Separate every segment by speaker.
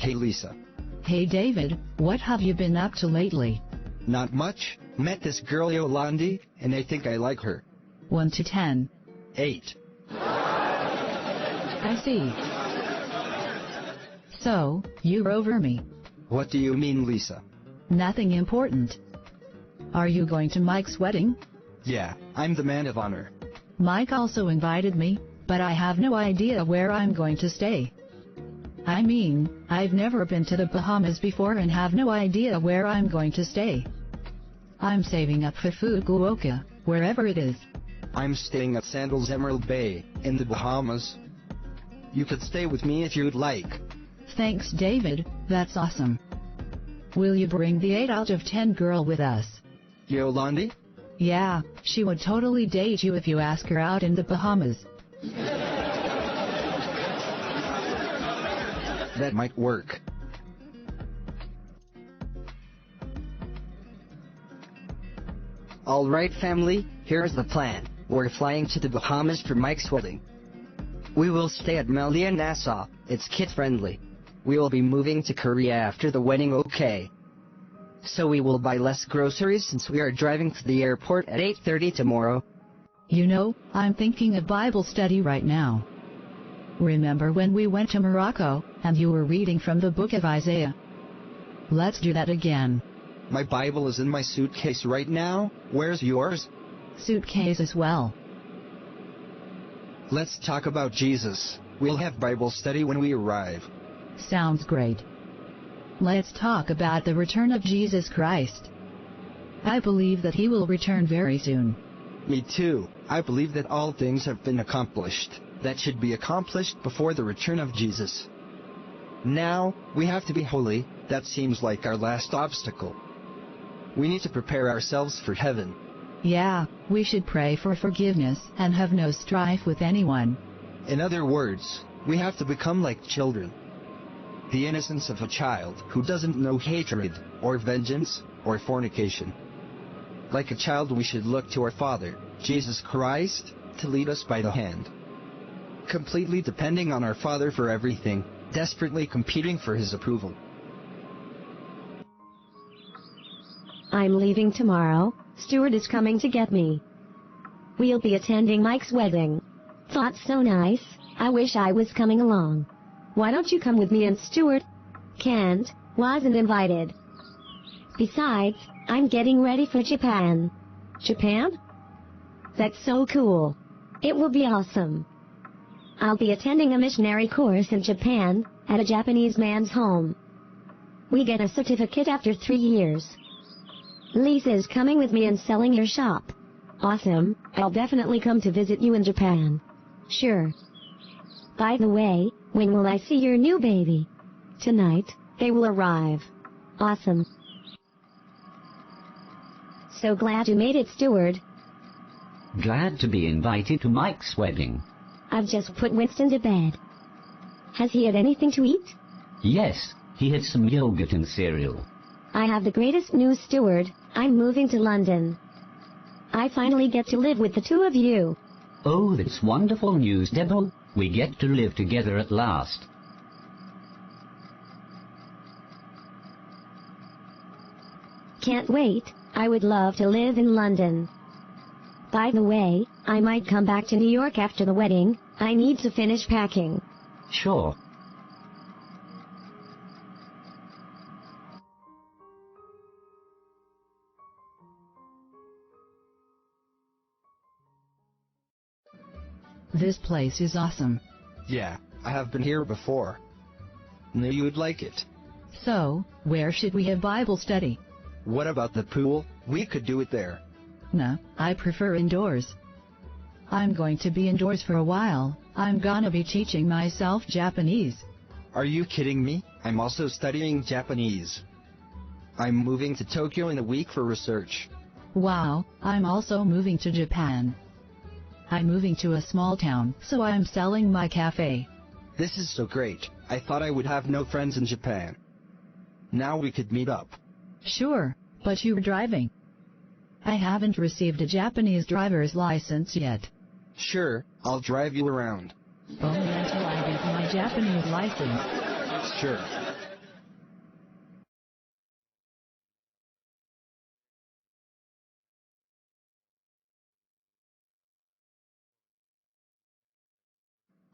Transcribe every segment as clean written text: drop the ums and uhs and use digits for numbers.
Speaker 1: Hey Lisa.
Speaker 2: Hey David, what have you been up to lately?
Speaker 1: Not much. Met this girl Yolandi, and I think I like her.
Speaker 2: 1 to 10.
Speaker 1: 8.
Speaker 2: I see. So, you're over me.
Speaker 1: What do you mean, Lisa?
Speaker 2: Nothing important. Are you going to Mike's wedding?
Speaker 1: Yeah, I'm the man of honor.
Speaker 2: Mike also invited me, but I have no idea where I'm going to stay. I mean, I've never been to the Bahamas before and have no idea where I'm going to stay. I'm saving up for Fukuoka, wherever it is.
Speaker 1: I'm staying at Sandals Emerald Bay, in the Bahamas. You could stay with me if you'd like.
Speaker 2: Thanks David, that's awesome. Will you bring the 8 out of 10 girl with us?
Speaker 1: Yolandi?
Speaker 2: Yeah, she would totally date you if you ask her out in the Bahamas.
Speaker 1: That might work.
Speaker 3: Alright family, here's the plan. We're flying to the Bahamas for Mike's wedding. We will stay at Melia Nassau, it's kid-friendly. We will be moving to Korea after the wedding, okay? So we will buy less groceries since we are driving to the airport at 8:30 tomorrow.
Speaker 2: You know, I'm thinking of Bible study right now. Remember when we went to Morocco, and you were reading from the book of Isaiah? Let's do that again.
Speaker 1: My Bible is in my suitcase right now. Where's yours?
Speaker 2: Suitcase as well.
Speaker 1: Let's talk about Jesus. We'll have Bible study when we arrive.
Speaker 2: Sounds great. Let's talk about the return of Jesus Christ. I believe that he will return very soon.
Speaker 1: Me too. I believe that all things have been accomplished that should be accomplished before the return of Jesus. Now, we have to be holy. That seems like our last obstacle. We need to prepare ourselves for heaven.
Speaker 2: Yeah, we should pray for forgiveness and have no strife with anyone.
Speaker 1: In other words, we have to become like children. The innocence of a child who doesn't know hatred, or vengeance, or fornication. Like a child, we should look to our Father, Jesus Christ, to lead us by the hand. Completely depending on our Father for everything, desperately competing for His approval.
Speaker 4: I'm leaving tomorrow. Stuart is coming to get me. We'll be attending Mike's wedding. Thought so nice. I wish I was coming along. Why don't you come with me and Stuart? Can't, wasn't invited. Besides, I'm getting ready for Japan. Japan? That's so cool. It will be awesome. I'll be attending a missionary course in Japan, at a Japanese man's home. We get a certificate after 3 years. Lisa is coming with me and selling her shop. Awesome, I'll definitely come to visit you in Japan. Sure. By the way, when will I see your new baby? Tonight, they will arrive. Awesome. So glad you made it, Stuart.
Speaker 5: Glad to be invited to Mike's wedding.
Speaker 4: I've just put Winston to bed. Has he had anything to eat?
Speaker 5: Yes, he had some yogurt and cereal.
Speaker 4: I have the greatest news, Stuart. I'm moving to London. I finally get to live with the two of you.
Speaker 5: Oh, that's wonderful news, Deborah. We get to live together at last.
Speaker 4: Can't wait. I would love to live in London. By the way, I might come back to New York after the wedding. I need to finish packing.
Speaker 5: Sure.
Speaker 2: This place is awesome.
Speaker 1: Yeah, I have been here before. Knew you'd like it.
Speaker 2: So, where should we have Bible study?
Speaker 1: What about the pool? We could do it there.
Speaker 2: Nah, I prefer indoors. I'm going to be indoors for a while. I'm gonna be teaching myself Japanese.
Speaker 1: Are you kidding me? I'm also studying Japanese. I'm moving to Tokyo in a week for research.
Speaker 2: Wow, I'm also moving to Japan. I'm moving to a small town, so I'm selling my cafe.
Speaker 1: This is so great. I thought I would have no friends in Japan. Now we could meet up.
Speaker 2: Sure, but you're driving. I haven't received a Japanese driver's license yet.
Speaker 1: Sure, I'll drive you around.
Speaker 2: Only until I get my Japanese license.
Speaker 1: Sure.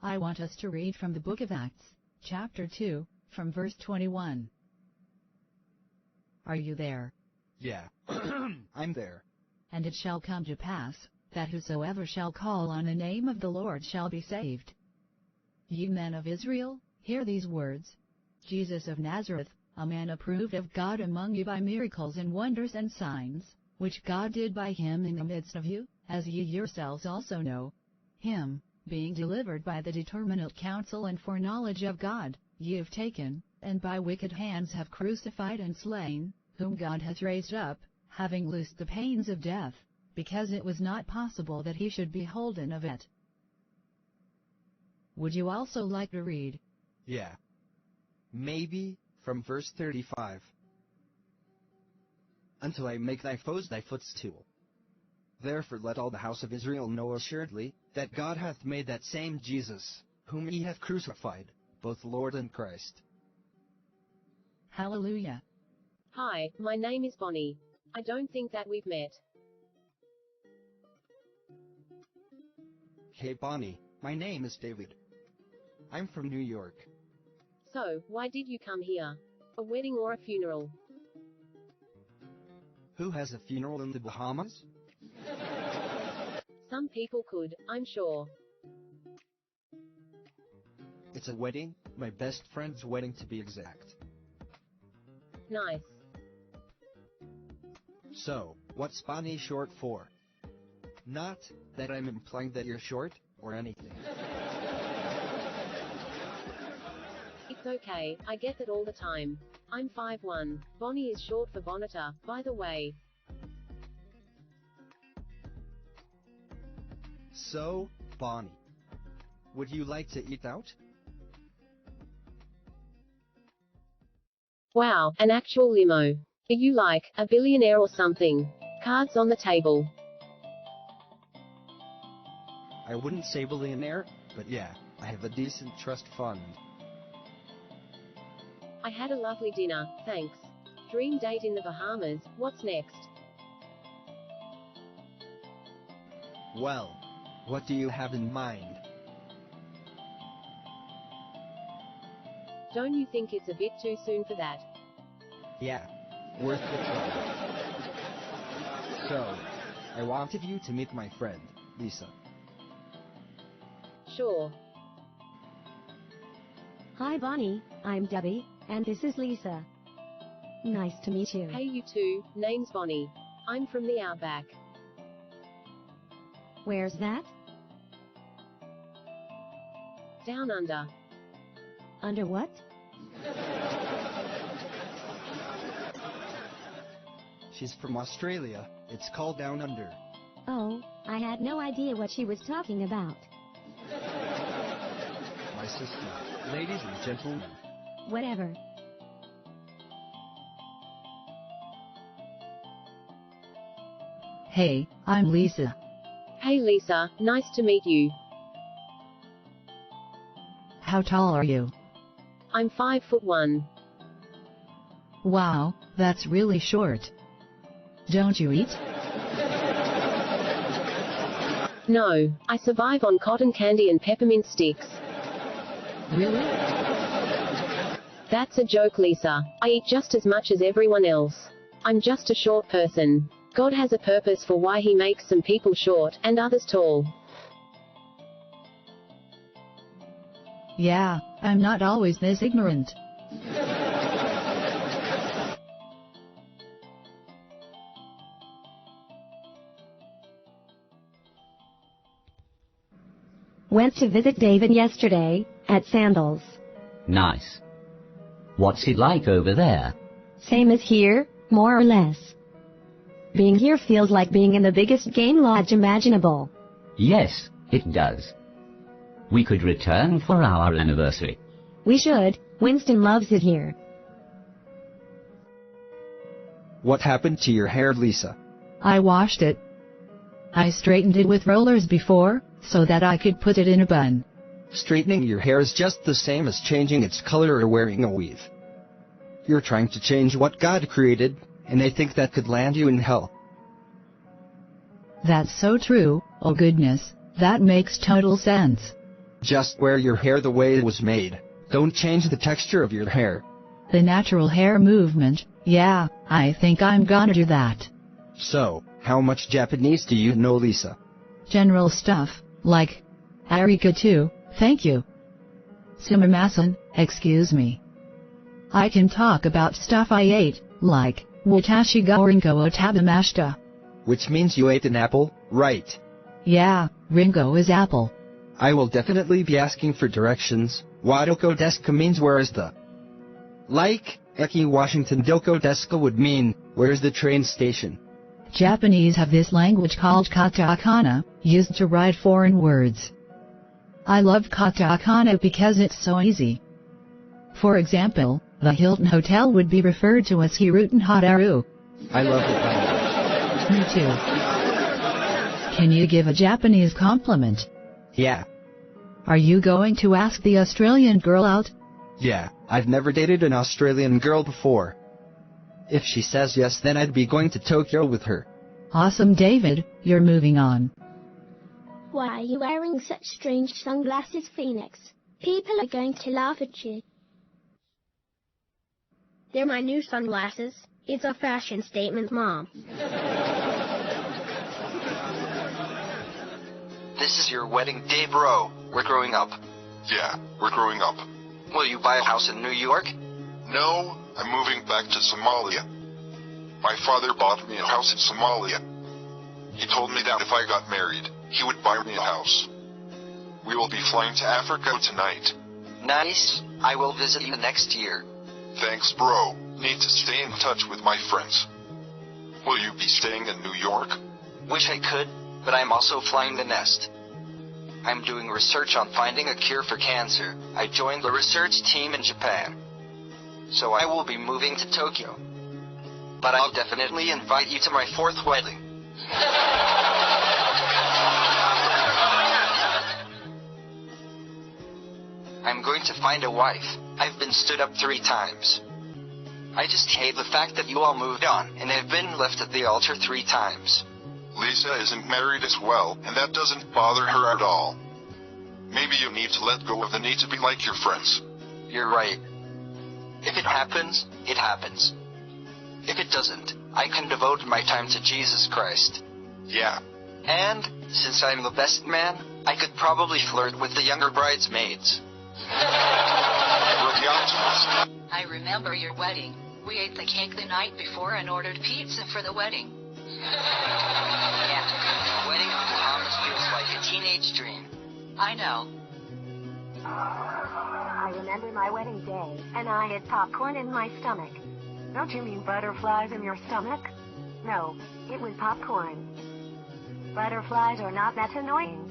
Speaker 2: I want us to read from the book of Acts, chapter 2, from verse 21. Are you there?
Speaker 1: Yeah, I'm there.
Speaker 2: And it shall come to pass, that whosoever shall call on the name of the Lord shall be saved. Ye men of Israel, hear these words. Jesus of Nazareth, a man approved of God among you by miracles and wonders and signs, which God did by him in the midst of you, as ye yourselves also know. Him, being delivered by the determinate counsel and foreknowledge of God, ye have taken, and by wicked hands have crucified and slain, whom God hath raised up, having loosed the pains of death, because it was not possible that he should be holden of it. Would you also like to read?
Speaker 1: Yeah. Maybe from verse 35. Until I make thy foes thy footstool. Therefore let all the house of Israel know assuredly, that God hath made that same Jesus, whom ye have crucified, both Lord and Christ.
Speaker 2: Hallelujah.
Speaker 6: Hi, my name is Bonnie. I don't think that we've met.
Speaker 1: Hey Bonnie, my name is David. I'm from New York.
Speaker 6: So, why did you come here? A wedding or a funeral?
Speaker 1: Who has a funeral in the Bahamas?
Speaker 6: Some people could, I'm sure.
Speaker 1: It's a wedding, my best friend's wedding to be exact.
Speaker 6: Nice.
Speaker 1: So, what's Bonnie short for? Not that I'm implying that you're short, or anything.
Speaker 6: It's okay, I get that all the time. I'm 5'1". Bonnie is short for Bonita, by the way.
Speaker 1: So, Bonnie, would you like to eat out?
Speaker 6: Wow, an actual limo. Are you like, a billionaire or something? Cards on the table.
Speaker 1: I wouldn't say billionaire, but yeah, I have a decent trust fund.
Speaker 6: I had a lovely dinner, thanks. Dream date in the Bahamas, what's next?
Speaker 1: Well, what do you have in mind?
Speaker 6: Don't you think it's a bit too soon for that?
Speaker 1: Yeah, worth the trouble. So, I wanted you to meet my friend, Lisa.
Speaker 6: Sure.
Speaker 4: Hi Bonnie, I'm Debbie, and this is Lisa. Nice to meet you.
Speaker 6: Hey you two, name's Bonnie. I'm from the Outback.
Speaker 4: Where's that?
Speaker 6: Down under.
Speaker 4: Under what?
Speaker 1: She's from Australia. It's called Down Under.
Speaker 4: Oh, I had no idea what she was talking about.
Speaker 1: My sister. Ladies and gentlemen.
Speaker 4: Whatever.
Speaker 2: Hey, I'm Lisa.
Speaker 6: Hey Lisa, nice to meet you.
Speaker 2: How tall are you?
Speaker 6: I'm 5'1".
Speaker 2: Wow, that's really short. Don't you eat?
Speaker 6: No, I survive on cotton candy and peppermint sticks.
Speaker 2: Really?
Speaker 6: That's a joke, Lisa. I eat just as much as everyone else. I'm just a short person. God has a purpose for why he makes some people short, and others tall.
Speaker 2: Yeah, I'm not always this ignorant.
Speaker 4: Went to visit David yesterday, at Sandals.
Speaker 5: Nice. What's it like over there?
Speaker 4: Same as here, more or less. Being here feels like being in the biggest game lodge imaginable.
Speaker 5: Yes, it does. We could return for our anniversary.
Speaker 4: We should. Winston loves it here.
Speaker 1: What happened to your hair, Lisa?
Speaker 2: I washed it. I straightened it with rollers before, so that I could put it in a bun.
Speaker 1: Straightening your hair is just the same as changing its color or wearing a weave. You're trying to change what God created, and I think that could land you in hell.
Speaker 2: That's so true, oh goodness, that makes total sense.
Speaker 1: Just wear your hair the way it was made. Don't change the texture of your hair.
Speaker 2: The natural hair movement, yeah, I think I'm gonna do that.
Speaker 1: So, how much Japanese do you know, Lisa?
Speaker 2: General stuff, like, arigato, thank you. Sumimasen, excuse me. I can talk about stuff I ate, like, watashi ga ringo o tabimashita.
Speaker 1: Which means you ate an apple, right?
Speaker 2: Yeah, ringo is apple.
Speaker 1: I will definitely be asking for directions. Wadoko deska means where is the? Like, Eki Washington Doko deska would mean, where's the train station?
Speaker 2: Japanese have this language called katakana, used to write foreign words. I love katakana because it's so easy. For example, the Hilton Hotel would be referred to as Hiruten Hotaru.
Speaker 1: I love the language.
Speaker 2: Me too. Can you give a Japanese compliment?
Speaker 1: Yeah.
Speaker 2: Are you going to ask the Australian girl out?
Speaker 1: Yeah, I've never dated an Australian girl before. If she says yes, then I'd be going to Tokyo with her.
Speaker 2: Awesome, David, you're moving on.
Speaker 7: Why are you wearing such strange sunglasses, Phoenix? People are going to laugh at you. They're my new sunglasses. It's a fashion statement, Mom.
Speaker 1: This is your wedding day, bro. We're growing up.
Speaker 8: Yeah, we're growing up.
Speaker 1: Will you buy a house in New York?
Speaker 8: No, I'm moving back to Somalia. My father bought me a house in Somalia. He told me that if I got married, he would buy me a house. We will be flying to Africa tonight.
Speaker 1: Nice. I will visit you next year.
Speaker 8: Thanks, bro. Need to stay in touch with my friends. Will you be staying in New York?
Speaker 1: Wish I could, but I'm also flying the nest. I'm doing research on finding a cure for cancer. I joined the research team in Japan. So I will be moving to Tokyo. But I'll definitely invite you to my 4th wedding. I'm going to find a wife. I've been stood up 3 times. I just hate the fact that you all moved on and have been left at the altar 3 times.
Speaker 8: Lisa isn't married as well, and that doesn't bother her at all. Maybe you need to let go of the need to be like your friends.
Speaker 1: You're right. If it happens, it happens. If it doesn't, I can devote my time to Jesus Christ.
Speaker 8: Yeah.
Speaker 1: And, since I'm the best man, I could probably flirt with the younger bridesmaids.
Speaker 8: You're the optimist.
Speaker 2: I remember your wedding. We ate the cake the night before and ordered pizza for the wedding.
Speaker 1: Yeah, wedding in the Bahamas feels like a teenage dream.
Speaker 2: I know.
Speaker 9: I remember my wedding day, and I had popcorn in my stomach. Don't you mean butterflies in your stomach? No, it was popcorn. Butterflies are not that annoying.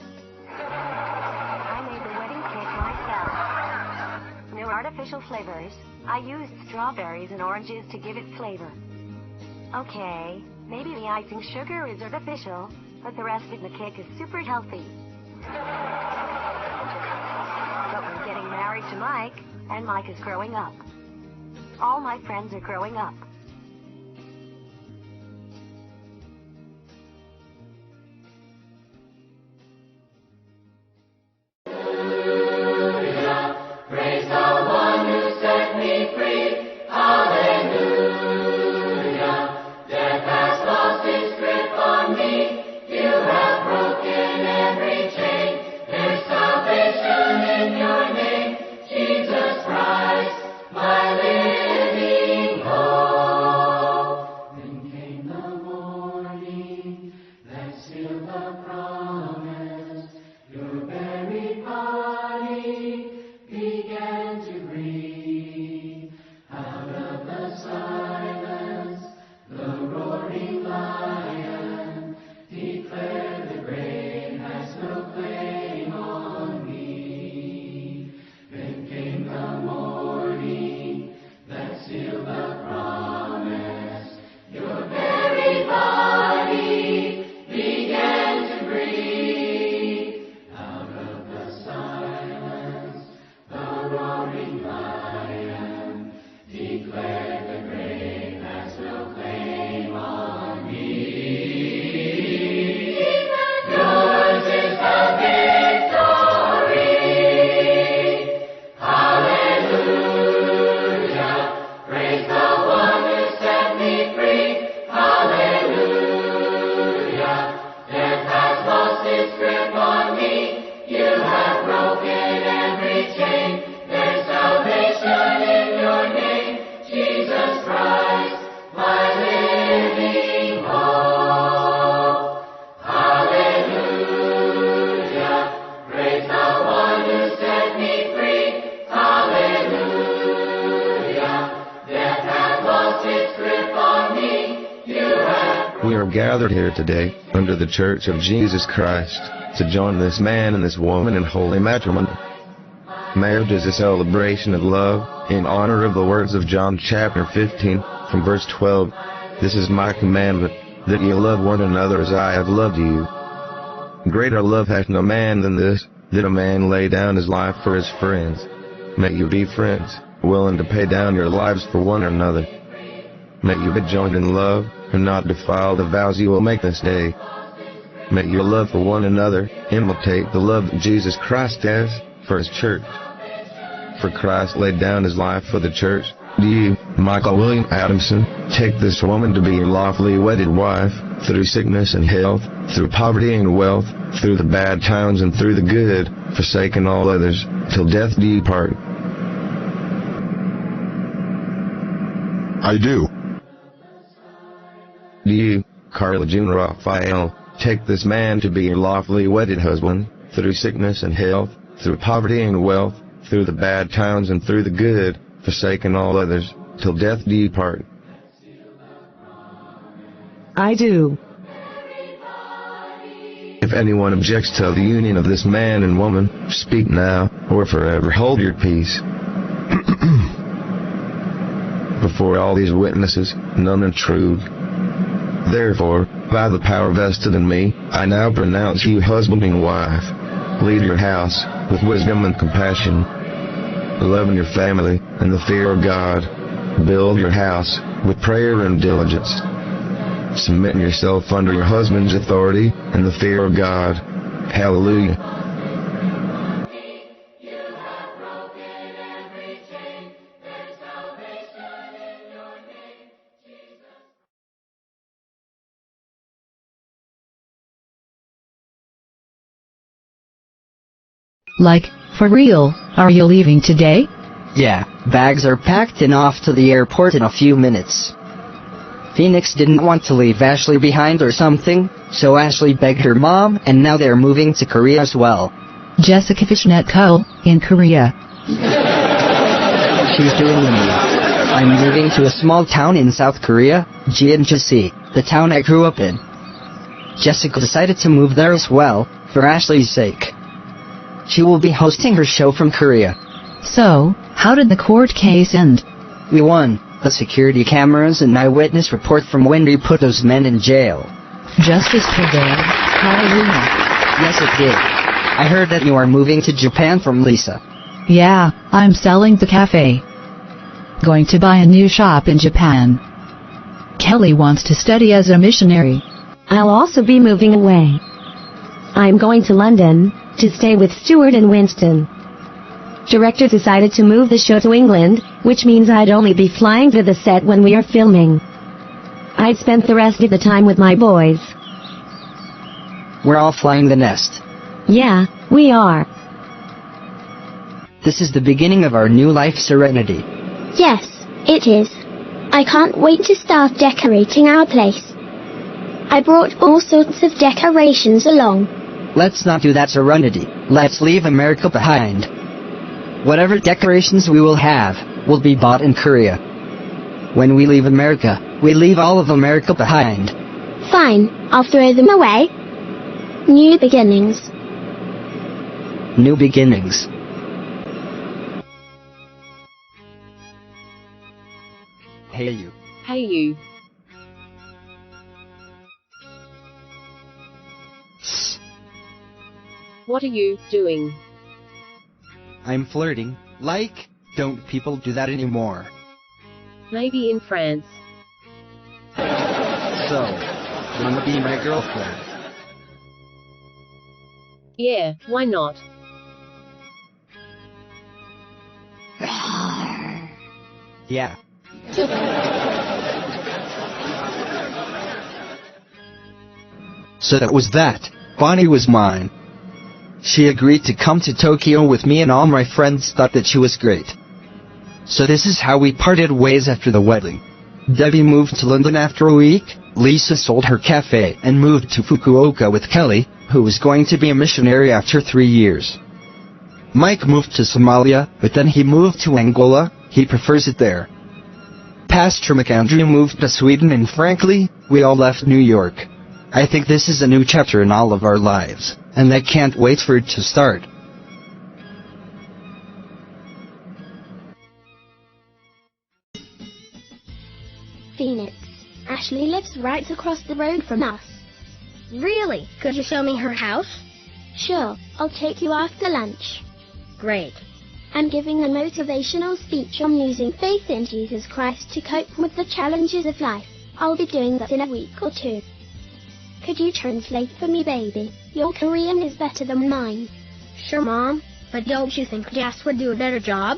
Speaker 9: I made the wedding cake myself. No artificial flavors. I used strawberries and oranges to give it flavor. Okay, maybe the icing sugar is artificial, but the rest of the cake is super healthy. But we're getting married to Mike, and Mike is growing up. All my friends are growing up.
Speaker 10: Jesus Christ, my living hope. gathered here today, under the Church of Jesus Christ, to join this man and this woman in holy matrimony. Marriage is a celebration of love, in honor of the words of John chapter 15, from verse 12. This is my commandment, that ye love one another as I have loved you. Greater love hath no man than this, that a man lay down his life for his friends. May you be friends, willing to pay down your lives for one another. May you be joined in love, and not defile the vows you will make this day. May your love for one another imitate the love that Jesus Christ has for his church. For Christ laid down his life for the church. Do you, Michael William Adamson, take this woman to be your lawfully wedded wife, through sickness and health, through poverty and wealth, through the bad times and through the good, forsaking all others, till death do you part?
Speaker 8: I do.
Speaker 10: Do you, Carla June Raphael, take this man to be your lawfully wedded husband, through sickness and health, through poverty and wealth, through the bad times and through the good, forsaking all others, till death do you part?
Speaker 11: I do.
Speaker 10: If anyone objects to the union of this man and woman, speak now, or forever hold your peace. Before all these witnesses, none intrude. Therefore, by the power vested in me, I now pronounce you husband and wife. Lead your house with wisdom and compassion, loving your family and the fear of God. Build your house with prayer and diligence, submitting yourself under your husband's authority and the fear of God. Hallelujah.
Speaker 2: Like, for real, are you leaving today?
Speaker 3: Yeah, bags are packed and off to the airport in a few minutes. Phoenix didn't want to leave Ashley behind or something, so Ashley begged her mom, and now they're moving to Korea as well.
Speaker 2: Jessica Fishnet Cole, in Korea.
Speaker 3: She's doing the move. I'm moving to a small town in South Korea, Jeonju, the town I grew up in. Jessica decided to move there as well, for Ashley's sake. She will be hosting her show from Korea.
Speaker 2: So, how did the court case end?
Speaker 3: We won. The security cameras and eyewitness report from Wendy put those men in jail.
Speaker 2: Justice prevailed. Hallelujah.
Speaker 3: Yes, it did. I heard that you are moving to Japan from Lisa.
Speaker 2: Yeah, I'm selling the cafe. Going to buy a new shop in Japan. Kelly wants to study as a missionary.
Speaker 4: I'll also be moving away. I'm going to London, to stay with Stuart and Winston. Director decided to move the show to England, which means I'd only be flying to the set when we are filming. I'd spend the rest of the time with my boys.
Speaker 3: We're all flying the nest.
Speaker 4: Yeah, we are.
Speaker 3: This is the beginning of our new life, Serenity.
Speaker 7: Yes, it is. I can't wait to start decorating our place. I brought all sorts of decorations along.
Speaker 3: Let's not do that, Serenity. Let's leave America behind. Whatever decorations we will have, will be bought in Korea. When we leave America, we leave all of America behind.
Speaker 7: Fine, I'll throw them away. New beginnings.
Speaker 3: New beginnings.
Speaker 1: Hey you.
Speaker 6: Hey you. What are you doing?
Speaker 1: I'm flirting. Like, don't people do that anymore?
Speaker 6: Maybe in France.
Speaker 1: So, wanna be my girlfriend?
Speaker 6: Yeah, why not?
Speaker 1: Yeah. So that was that. Bonnie was mine. She agreed to come to Tokyo with me and all my friends thought that she was great. So this is how we parted ways after the wedding. Debbie moved to London after a week, Lisa sold her cafe and moved to Fukuoka with Kelly, who was going to be a missionary after 3 years. Mike moved to Somalia, but then he moved to Angola, he prefers it there. Pastor McAndrew moved to Sweden and frankly, we all left New York. I think this is a new chapter in all of our lives, and I can't wait for it to start.
Speaker 7: Phoenix. Ashley lives right across the road from us.
Speaker 11: Really? Could you show me her house?
Speaker 7: Sure, I'll take you after lunch.
Speaker 11: Great.
Speaker 7: I'm giving a motivational speech on using faith in Jesus Christ to cope with the challenges of life. I'll be doing that in a week or 2. Could you translate for me, baby? Your Korean is better than mine.
Speaker 11: Sure, Mom. But don't you think Jas would do a better job?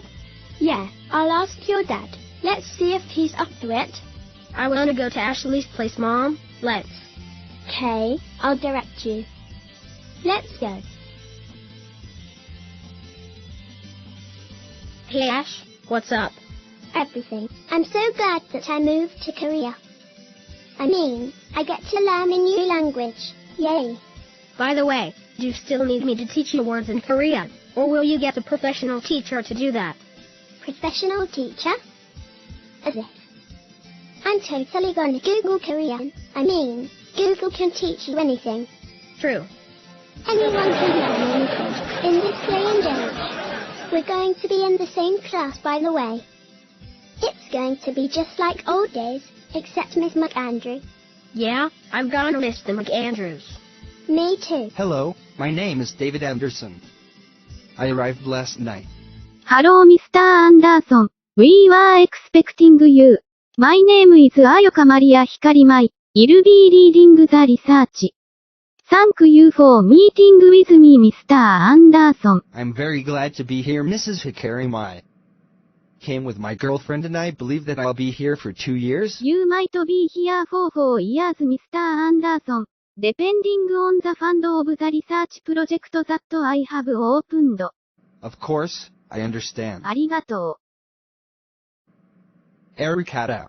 Speaker 7: Yeah, I'll ask your dad. Let's see if he's up to it.
Speaker 11: I want to go to Ashley's place, Mom. Let's.
Speaker 7: Okay, I'll direct you. Let's go.
Speaker 11: Hey, Ash. What's up?
Speaker 7: Everything. I'm so glad that I moved to Korea. I get to learn a new language. Yay.
Speaker 11: By the way, do you still need me to teach you words in Korean? Or will you get a professional teacher to do that?
Speaker 7: Professional teacher? As if. I'm totally gonna Google Korean. Google can teach you anything.
Speaker 11: True.
Speaker 7: Anyone can learn anything in this day and age. We're going to be in the same class, by the way. It's going to be just like old days, except Miss McAndrew.
Speaker 11: Yeah, I'm gonna miss the McAndrews.
Speaker 7: Me too.
Speaker 1: Hello, my name is David Anderson. I arrived last night.
Speaker 12: Hello, Mr. Anderson. We were expecting you. My name is Ayoka Maria Hikarimai. I'll be leading the research. Thank you for meeting with me, Mr. Anderson.
Speaker 1: I'm very glad to be here, Mrs. Hikari Mai. Came with my girlfriend and I believe that I'll be here for 2 years.
Speaker 12: You might be here for 4 years, Mr. Anderson, depending on the fund of the research project that I have opened.
Speaker 1: Of course, I understand.
Speaker 12: ありがとう。
Speaker 1: Arigato.